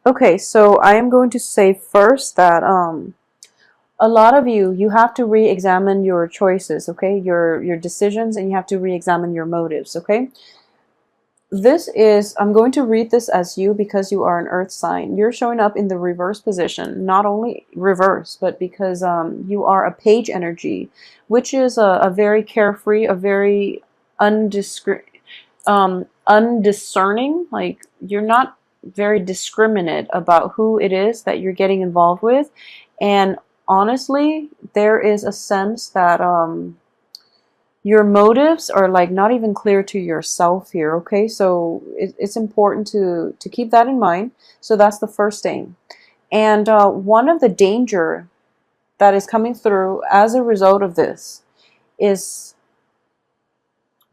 Okay, so I am going to say first that a lot of you have to re-examine your choices, okay? Your decisions, and you have to re-examine your motives, okay? This is, I'm going to read this as you because you are an earth sign. You're showing up in the reverse position, not only reverse, but because you are a page energy, which is a very carefree, a very undiscerning, like you're not very discriminate about who it is that you're getting involved with. And honestly, there is a sense that your motives are like not even clear to yourself here, okay? So it's important to keep that in mind. So that's the first thing. And one of the danger that is coming through as a result of this is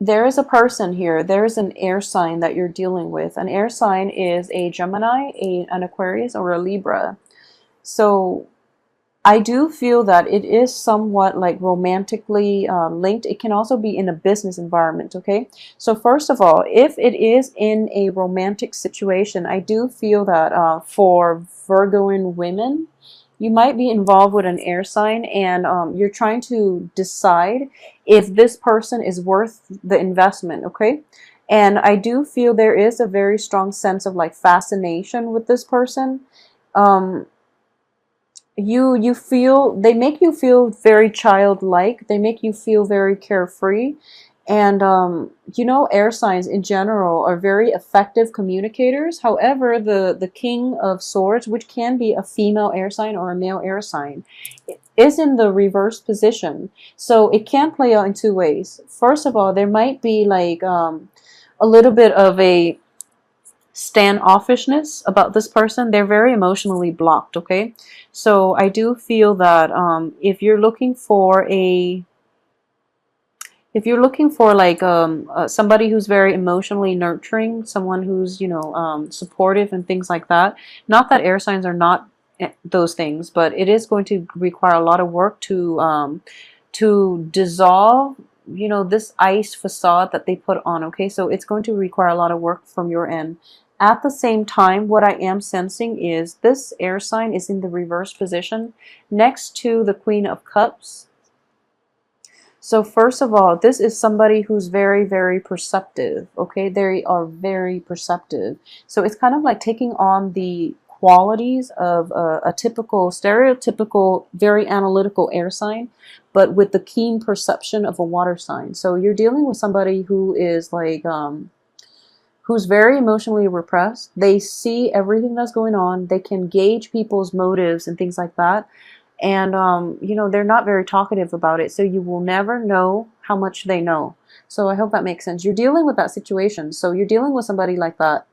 there is a person here, there is an air sign that you're dealing with. An air sign is a Gemini, an Aquarius, or a Libra. So I do feel that it is somewhat like romantically linked. It can also be in a business environment, okay? So first of all, if it is in a romantic situation, I do feel that for Virgoan women, you might be involved with an air sign, and you're trying to decide if this person is worth the investment, okay? And I do feel there is a very strong sense of like fascination with this person. Um, you feel, they make you feel very childlike, they make you feel very carefree. And you know, air signs in general are very effective communicators. However, the king of swords, which can be a female air sign or a male air sign, is in the reverse position. So it can play out in two ways. First of all, there might be like a little bit of a standoffishness about this person. They're very emotionally blocked, okay? So I do feel that if you're looking for a, if you're looking for like somebody who's very emotionally nurturing, someone who's, you know, supportive and things like that, not that air signs are not those things, but it is going to require a lot of work to dissolve, you know, this ice facade that they put on, okay? So it's going to require a lot of work from your end. At the same time, what I am sensing is this air sign is in the reverse position next to the Queen of Cups. So first of all, this is somebody who's very, very perceptive, okay? They are very perceptive. So it's kind of like taking on the qualities of a typical, stereotypical, very analytical air sign, but with the keen perception of a water sign. So you're dealing with somebody who is like, who's very emotionally repressed. They see everything that's going on. They can gauge people's motives and things like that. And, you know, they're not very talkative about it. So you will never know how much they know. So I hope that makes sense. You're dealing with that situation. So you're dealing with somebody like that.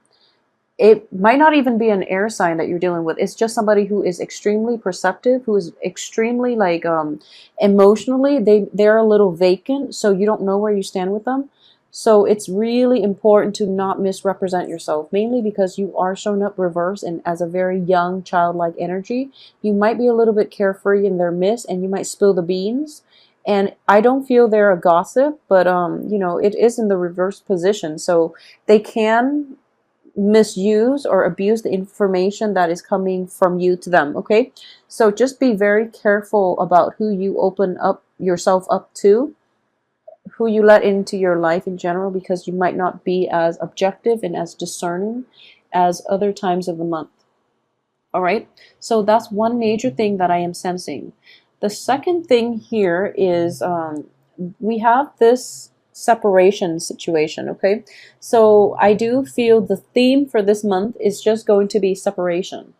It might not even be an air sign that you're dealing with. It's just somebody who is extremely perceptive, who is extremely like emotionally, they're a little vacant. So you don't know where you stand with them. So it's really important to not misrepresent yourself, mainly because you are showing up reverse and as a very young childlike energy. You might be a little bit carefree in their midst, and you might spill the beans. And I don't feel they're a gossip, but you know, it is in the reverse position. So they can misuse or abuse the information that is coming from you to them, okay? So just be very careful about who you open up yourself up to, who you let into your life in general, because you might not be as objective and as discerning as other times of the month. All right, so that's one major thing that I am sensing. The second thing here is we have this separation situation, okay? So I do feel the theme for this month is just going to be separation.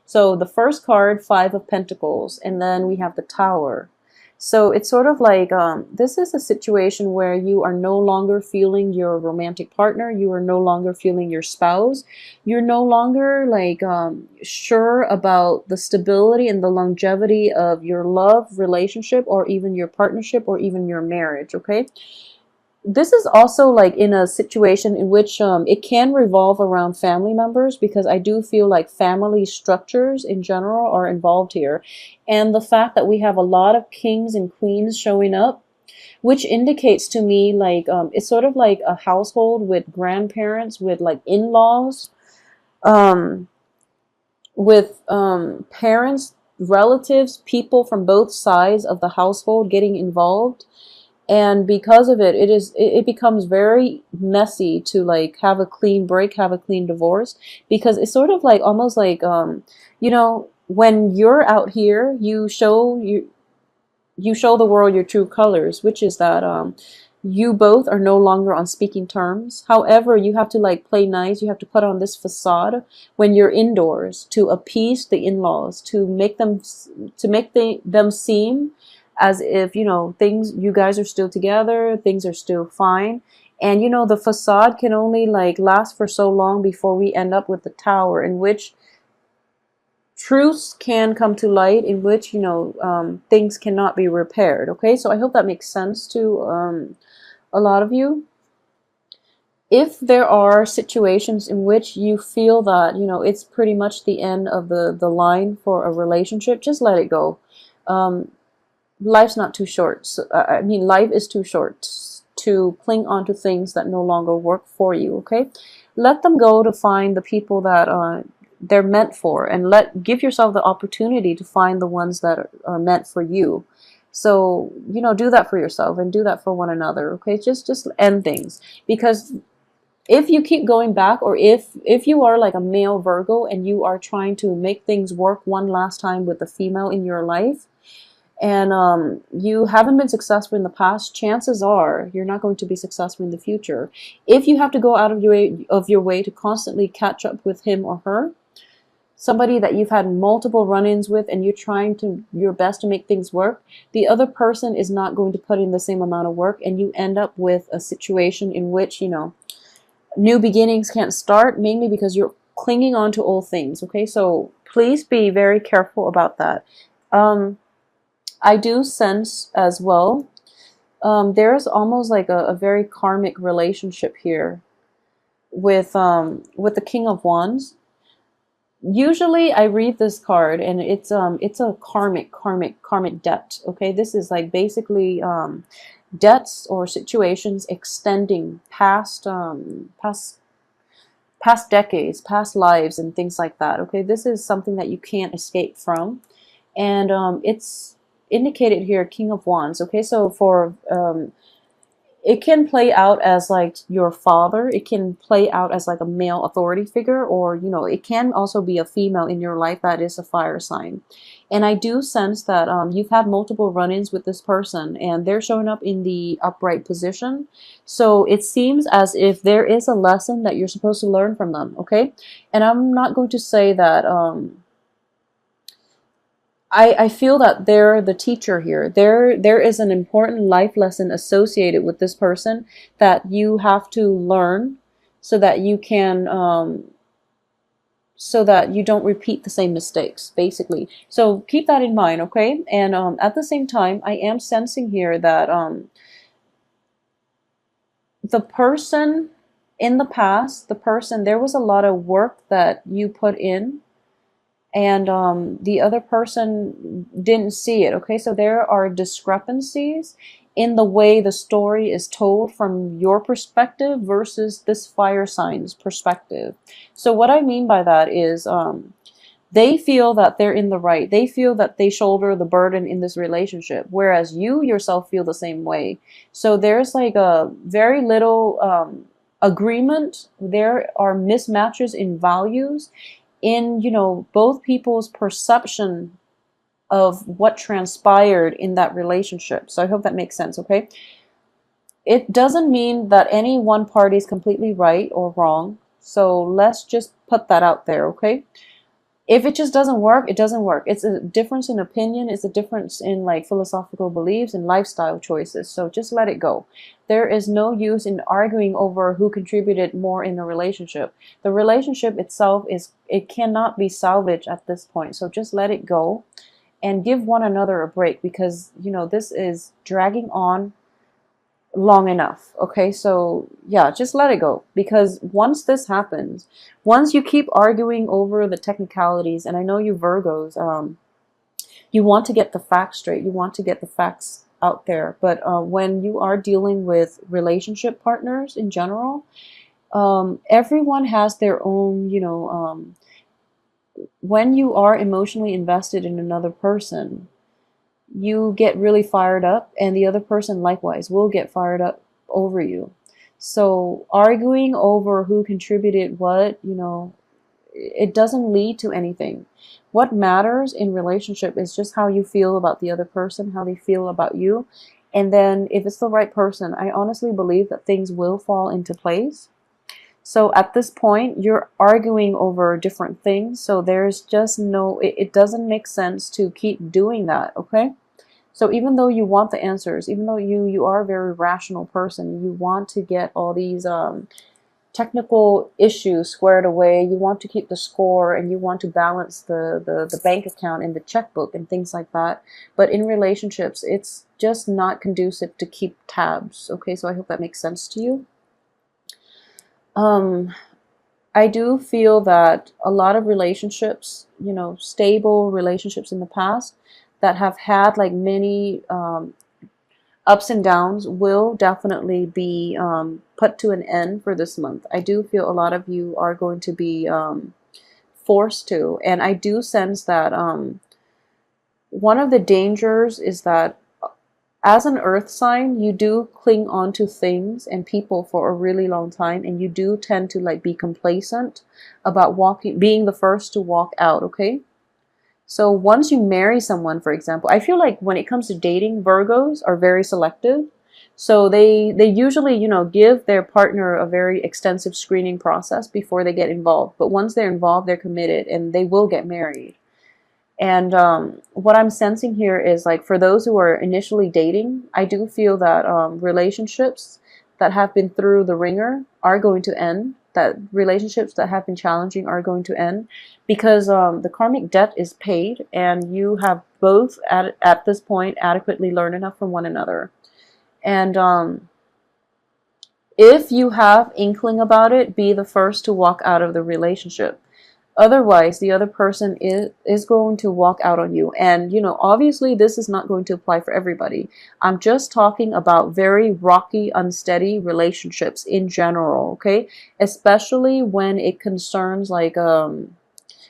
So the first card, Five of Pentacles, and then we have the Tower. So it's sort of like this is a situation where you are no longer feeling your romantic partner. You are no longer feeling your spouse. You're no longer like sure about the stability and the longevity of your love relationship, or even your partnership, or even your marriage, okay? This is also like in a situation in which it can revolve around family members, because I do feel like family structures in general are involved here. And the fact that we have a lot of kings and queens showing up, which indicates to me like it's sort of like a household with grandparents, with like in-laws. Um, with parents, relatives, people from both sides of the household getting involved. And because of it, it becomes very messy to like have a clean break, have a clean divorce, because it's sort of like almost like you know, when you're out here, you show the world your true colors, which is that you both are no longer on speaking terms. However, you have to like play nice. You have to put on this facade when you're indoors to appease the in-laws, to make them them seem as if, you know, things, you guys are still together, things are still fine. And you know, the facade can only like last for so long before we end up with the tower, in which truths can come to light, in which, you know, things cannot be repaired. Okay, so I hope that makes sense to a lot of you. If there are situations in which you feel that, you know, it's pretty much the end of the line for a relationship, just let it go. Life's not too short. So, I mean, life is too short to cling on to things that no longer work for you. Okay, let them go to find the people that they're meant for, and give yourself the opportunity to find the ones that are meant for you. So, you know, do that for yourself and do that for one another. Okay, just end things, because if you keep going back, or if you are like a male Virgo and you are trying to make things work one last time with the female in your life, and you haven't been successful in the past, chances are you're not going to be successful in the future. If you have to go out of your way to constantly catch up with him or her, somebody that you've had multiple run-ins with, and you're trying your best to make things work, the other person is not going to put in the same amount of work, and you end up with a situation in which, you know, new beginnings can't start, mainly because you're clinging on to old things. Okay, so please be very careful about that. I do sense as well, there's almost like a very karmic relationship here with the King of Wands. Usually I read this card and it's a karmic debt. Okay, this is like basically debts or situations extending past decades, past lives, and things like that. Okay, this is something that you can't escape from, and it's indicated here, King of Wands. Okay, so for it can play out as like your father, it can play out as like a male authority figure, or, you know, it can also be a female in your life that is a fire sign. And I do sense that you've had multiple run-ins with this person, and they're showing up in the upright position. So it seems as if there is a lesson that you're supposed to learn from them. Okay, and I'm not going to say that I feel that they're the teacher here. There is an important life lesson associated with this person that you have to learn, so that you can so that you don't repeat the same mistakes, basically. So keep that in mind, okay? And at the same time, I am sensing here that the person in the past, there was a lot of work that you put in, and the other person didn't see it. Okay, so there are discrepancies in the way the story is told from your perspective versus this fire sign's perspective. So what I mean by that is they feel that they're in the right. They feel that they shoulder the burden in this relationship, whereas you yourself feel the same way. So there's like a very little agreement. There are mismatches in values, in, you know, both people's perception of what transpired in that relationship. So I hope that makes sense. Okay, it doesn't mean that any one party is completely right or wrong, so let's just put that out there. Okay, if it just doesn't work, it doesn't work. It's a difference in opinion. It's a difference in like philosophical beliefs and lifestyle choices. So just let it go. There is no use in arguing over who contributed more in a relationship. The relationship itself it cannot be salvaged at this point. So just let it go and give one another a break, because, you know, this is dragging on long enough. Okay, so yeah, just let it go, because once this happens, once you keep arguing over the technicalities, and I know you Virgos, you want to get the facts straight, you want to get the facts out there, but when you are dealing with relationship partners in general, everyone has their own, you know, when you are emotionally invested in another person, you get really fired up, and the other person likewise will get fired up over you. So arguing over who contributed what, it doesn't lead to anything. What matters in relationship is just how you feel about the other person, how they feel about you. And then if it's the right person, I honestly believe that things will fall into place. So at this point, you're arguing over different things. So there's just it doesn't make sense to keep doing that, okay? So even though you want the answers, even though you are a very rational person, you want to get all these technical issues squared away, you want to keep the score, and you want to balance the bank account and the checkbook and things like that. But in relationships, it's just not conducive to keep tabs, okay? So I hope that makes sense to you. I do feel that a lot of relationships, stable relationships in the past that have had like many ups and downs will definitely be put to an end for this month. I do feel a lot of you are going to be forced to, and I do sense that one of the dangers is that as an earth sign, you do cling on to things and people for a really long time, and you do tend to like be complacent about being the first to walk out, okay? So once you marry someone, for example, I feel like when it comes to dating, Virgos are very selective. So they usually, give their partner a very extensive screening process before they get involved. But once they're involved, they're committed and they will get married. And what I'm sensing here is like for those who are initially dating, I do feel that relationships that have been through the ringer are going to end. That relationships that have been challenging are going to end because the karmic debt is paid, and you have both at this point adequately learned enough from one another. And if you have inkling about it, be the first to walk out of the relationship. Otherwise, the other person is going to walk out on you. And, obviously this is not going to apply for everybody. I'm just talking about very rocky, unsteady relationships in general, okay? Especially when it concerns like,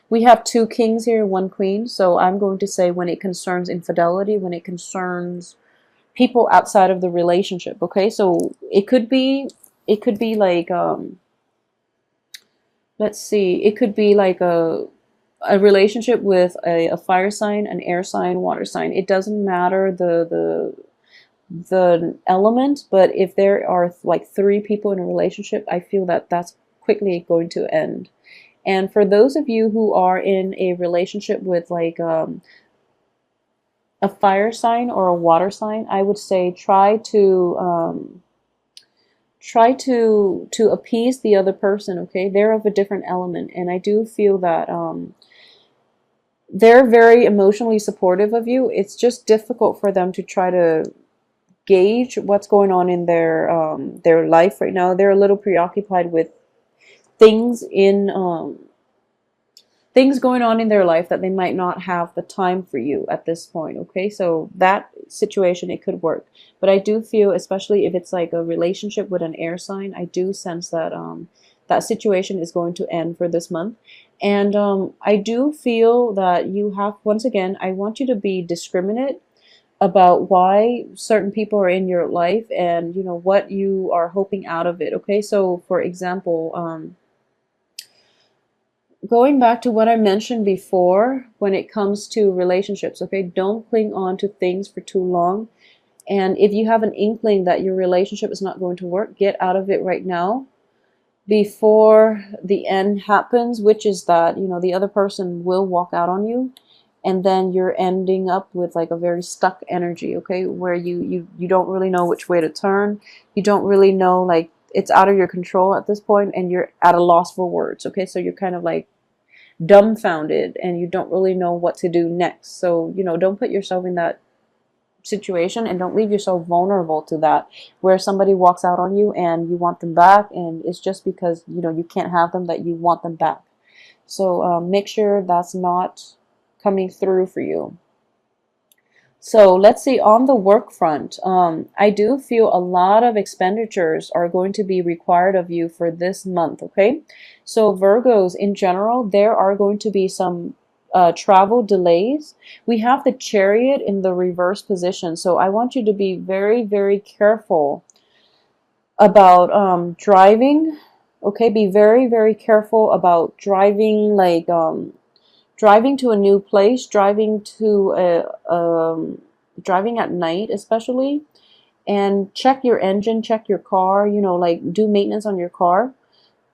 we have 2 kings here, 1 queen. So I'm going to say when it concerns infidelity, when it concerns people outside of the relationship, okay? So it could be like, let's see, it could be like a relationship with a fire sign, an air sign, water sign. It doesn't matter the element, but if there are like 3 people in a relationship, I feel that that's quickly going to end. And for those of you who are in a relationship with like a fire sign or a water sign, I would say try to appease the other person, okay? They're of a different element, and I do feel that they're very emotionally supportive of you. It's just difficult for them to try to gauge what's going on in their life right now. They're a little preoccupied with things going on in their life that they might not have the time for you at this point, okay? So that situation, it could work. But I do feel, especially if it's like a relationship with an air sign, I do sense that that situation is going to end for this month. And I do feel that you have, once again, I want you to be discriminate about why certain people are in your life and, what you are hoping out of it, okay? So, for example, going back to what I mentioned before, when it comes to relationships, okay, don't cling on to things for too long. And if you have an inkling that your relationship is not going to work, get out of it right now before the end happens, which is that, the other person will walk out on you. And then you're ending up with like a very stuck energy, okay, where you don't really know which way to turn. You don't really know, like, it's out of your control at this point, and you're at a loss for words, okay? So you're kind of like dumbfounded, and you don't really know what to do next. So, don't put yourself in that situation, and don't leave yourself vulnerable to that, where somebody walks out on you and you want them back, and it's just because, you can't have them that you want them back. So make sure that's not coming through for you. So let's see, on the work front, I do feel a lot of expenditures are going to be required of you for this month, okay? So Virgos in general, there are going to be some travel delays. We have the Chariot in the reverse position, so I want you to be very, very careful about driving, okay? Be very, very careful about driving, like driving to a new place, driving at night especially, and check your engine, check your car, you know, like do maintenance on your car.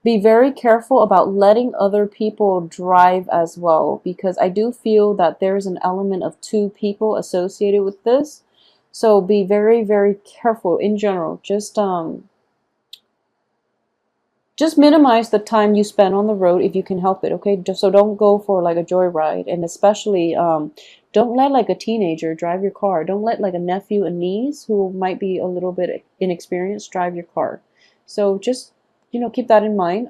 Be very careful about letting other people drive as well, because I do feel that there's an element of two people associated with this. So be very, very careful in general. Just minimize the time you spend on the road if you can help it, okay? Just so don't go for like a joyride, and especially don't let like a teenager drive your car. Don't let like a nephew and niece who might be a little bit inexperienced drive your car. So just, you know, keep that in mind.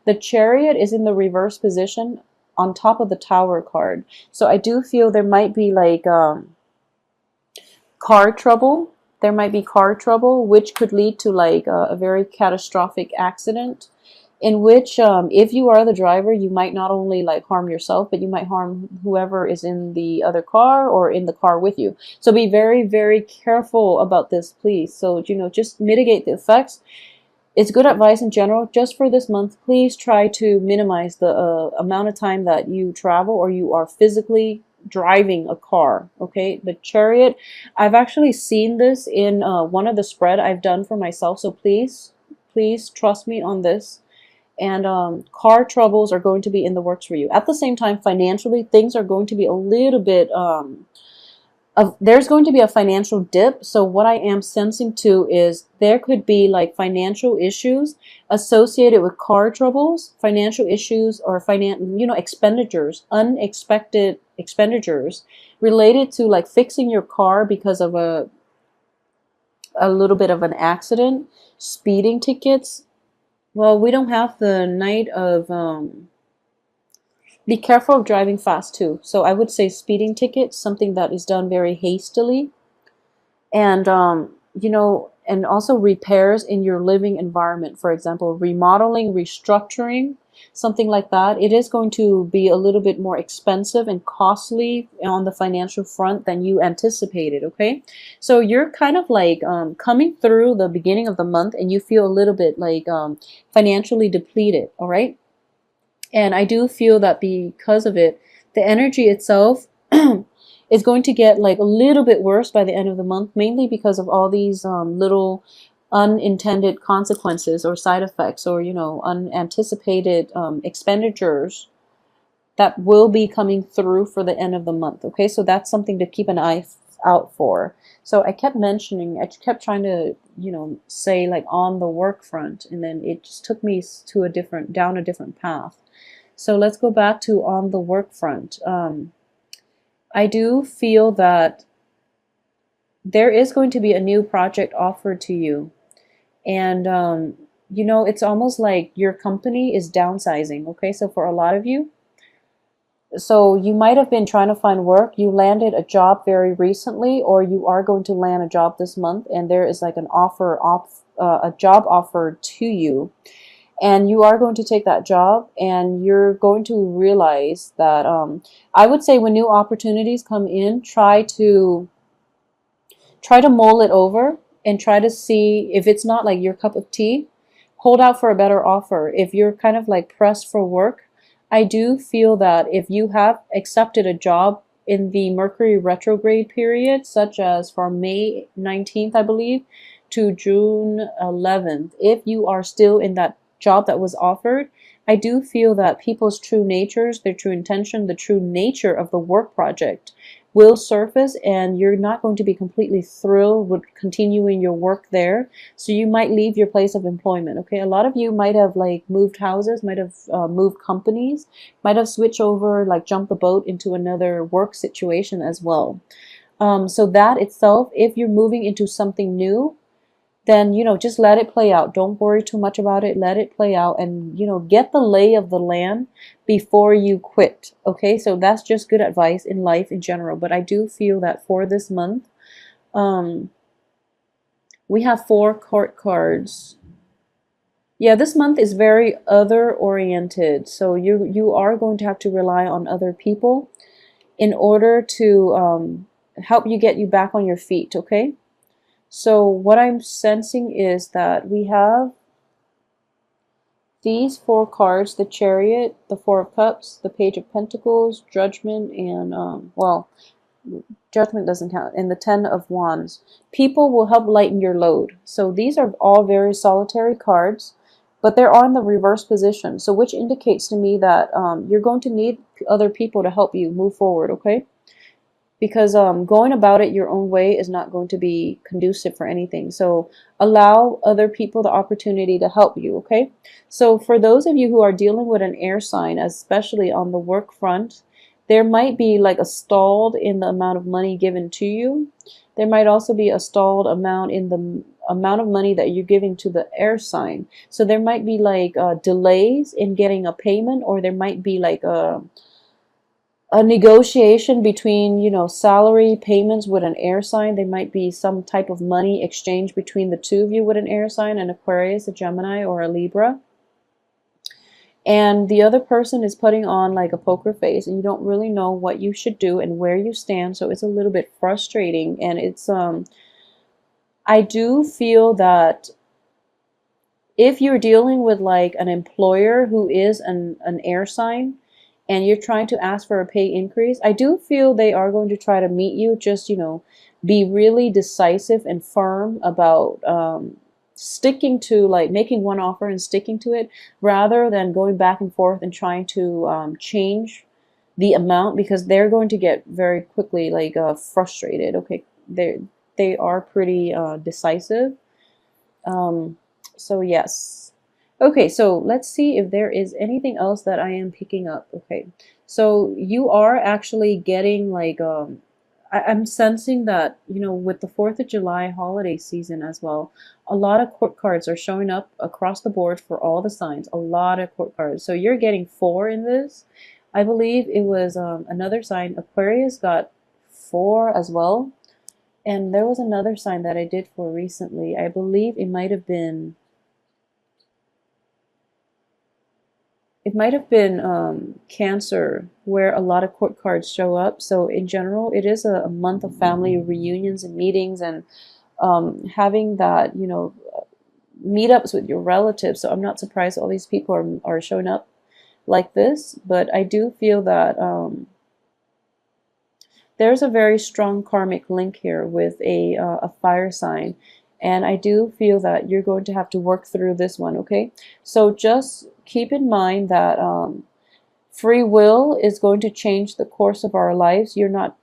The Chariot is in the reverse position on top of the Tower card. So I do feel there might be like car trouble. There might be car trouble, which could lead to like a very catastrophic accident, in which if you are the driver, you might not only like harm yourself, but you might harm whoever is in the other car or in the car with you. So be very, very careful about this, please. So, you know, just mitigate the effects. It's good advice in general. Just for this month, please try to minimize the amount of time that you travel or you are physically driving a car, okay? The Chariot, I've actually seen this in one of the spread I've done for myself, so please trust me on this. And car troubles are going to be in the works for you. At the same time, financially, things are going to be a little bit there's going to be a financial dip. So what I am sensing too is there could be like financial issues associated with car troubles, financial issues, or expenditures, unexpected expenditures related to like fixing your car because of a little bit of an accident, speeding tickets. Well, we don't have the Knight of be careful of driving fast too. So I would say speeding tickets, something that is done very hastily. And, and also repairs in your living environment. For example, remodeling, restructuring, something like that. It is going to be a little bit more expensive and costly on the financial front than you anticipated, okay? So you're kind of like coming through the beginning of the month and you feel a little bit like financially depleted, all right? And I do feel that because of it, the energy itself is going to get like a little bit worse by the end of the month, mainly because of all these little unintended consequences or side effects or, unanticipated expenditures that will be coming through for the end of the month. Okay, so that's something to keep an eye out for. So I kept trying to, say like on the work front, and then it just took me to down a different path. So let's go back to on the work front. I do feel that there is going to be a new project offered to you. And, it's almost like your company is downsizing. Okay, so for a lot of you, so you might have been trying to find work. You landed a job very recently, or you are going to land a job this month, and there is like a job offer to you. And you are going to take that job, and you're going to realize that I would say when new opportunities come in, try to mull it over and try to see if it's not like your cup of tea. Hold out for a better offer. If you're kind of like pressed for work, I do feel that if you have accepted a job in the Mercury retrograde period, such as from May 19th, I believe, to June 11th, if you are still in that job that was offered, I do feel that people's true natures, their true intention, the true nature of the work project will surface, and you're not going to be completely thrilled with continuing your work there. So you might leave your place of employment. Okay, a lot of you might have like moved houses, might have moved companies, might have switched over, like jumped the boat into another work situation as well. So that itself, if you're moving into something new, then, you know, just let it play out. Don't worry too much about it. Let it play out and, you know, get the lay of the land before you quit. Okay, so that's just good advice in life in general. But I do feel that for this month, um, we have 4 court cards. Yeah, this month is very other oriented. So you are going to have to rely on other people in order to help you get you back on your feet, okay? So what I'm sensing is that we have these 4 cards: the Chariot, the 4 of Cups, the Page of Pentacles, Judgment, and well, Judgment doesn't count, and the 10 of Wands. People will help lighten your load. So these are all very solitary cards, but they're on the reverse position. So which indicates to me that you're going to need other people to help you move forward, okay? Because going about it your own way is not going to be conducive for anything. So allow other people the opportunity to help you, okay? So for those of you who are dealing with an air sign, especially on the work front, there might be like a stalled in the amount of money given to you. There might also be a stalled amount in the amount of money that you're giving to the air sign. So there might be like delays in getting a payment, or there might be like a negotiation between, you know, salary payments with an air sign. There might be some type of money exchange between the two of you with an air sign, an Aquarius, a Gemini, or a Libra. And the other person is putting on like a poker face, and you don't really know what you should do and where you stand. So it's a little bit frustrating. And it's I do feel that if you're dealing with like an employer who is an air sign, and you're trying to ask for a pay increase, I do feel they are going to try to meet you. Just, you know, be really decisive and firm about sticking to, like, making one offer and sticking to it, rather than going back and forth and trying to change the amount, because they're going to get very quickly like frustrated. Okay, they are pretty decisive. So yes. Okay, so let's see if there is anything else that I am picking up. Okay, so you are actually getting like, I'm sensing that, you know, with the 4th of July holiday season as well, a lot of court cards are showing up across the board for all the signs, a lot of court cards. So you're getting 4 in this. I believe it was another sign, Aquarius, got 4 as well. And there was another sign that I did for recently. I believe it might have been Cancer, where a lot of court cards show up. So in general, it is a month of family reunions and meetings, and having that, you know, meetups with your relatives. So I'm not surprised all these people are showing up like this. But I do feel that there's a very strong karmic link here with a fire sign. And I do feel that you're going to have to work through this one, okay? So just keep in mind that free will is going to change the course of our lives. You're not,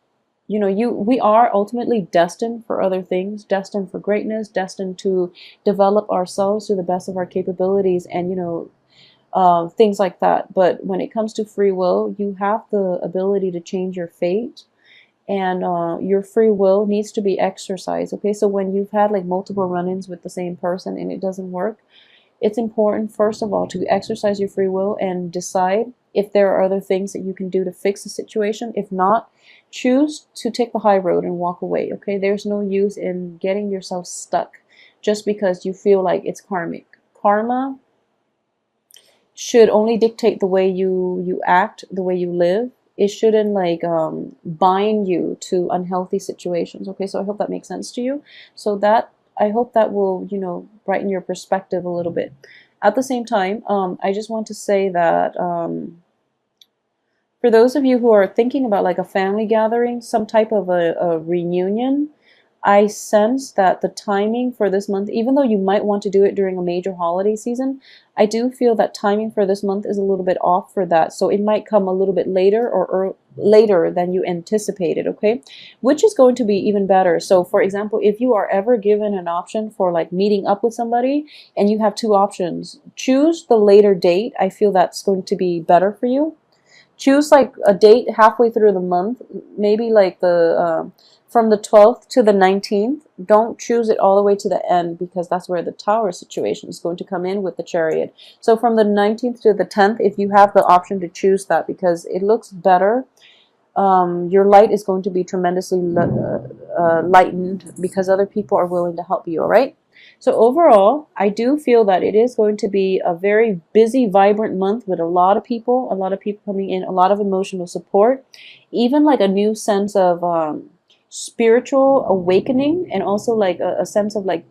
you know, we are ultimately destined for other things, destined for greatness, destined to develop ourselves to the best of our capabilities, and, you know, things like that. But when it comes to free will, you have the ability to change your fate. And your free will needs to be exercised, okay? So when you've had like multiple run-ins with the same person and it doesn't work, it's important, first of all, to exercise your free will and decide if there are other things that you can do to fix the situation. If not, choose to take the high road and walk away, okay? There's no use in getting yourself stuck just because you feel like it's karmic. Karma should only dictate the way you act, the way you live. It shouldn't like bind you to unhealthy situations. Okay, so I hope that makes sense to you. So that, I hope that will, you know, brighten your perspective a little bit. At the same time, I just want to say that for those of you who are thinking about like a family gathering, some type of a reunion, I sense that the timing for this month, even though you might want to do it during a major holiday season, I do feel that timing for this month is a little bit off for that. So it might come a little bit later, or later than you anticipated, okay? Which is going to be even better. So for example, if you are ever given an option for like meeting up with somebody and you have 2 options, choose the later date. I feel that's going to be better for you. choose like a date halfway through the month, maybe like the from the 12th to the 19th. Don't choose it all the way to the end, because that's where the Tower situation is going to come in with the Chariot. So from the 19th to the 10th, if you have the option to choose that, because it looks better, your light is going to be tremendously lightened, because other people are willing to help you, all right? So overall, I do feel that it is going to be a very busy, vibrant month with a lot of people coming in, a lot of emotional support, even like a new sense of spiritual awakening, and also like a sense of like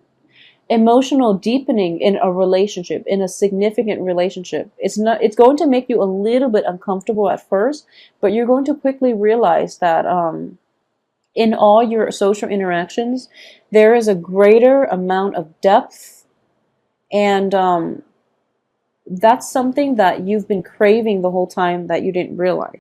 emotional deepening in a relationship, in a significant relationship. It's going to make you a little bit uncomfortable at first, but you're going to quickly realize that in all your social interactions, there is a greater amount of depth, and that's something that you've been craving the whole time that you didn't realize.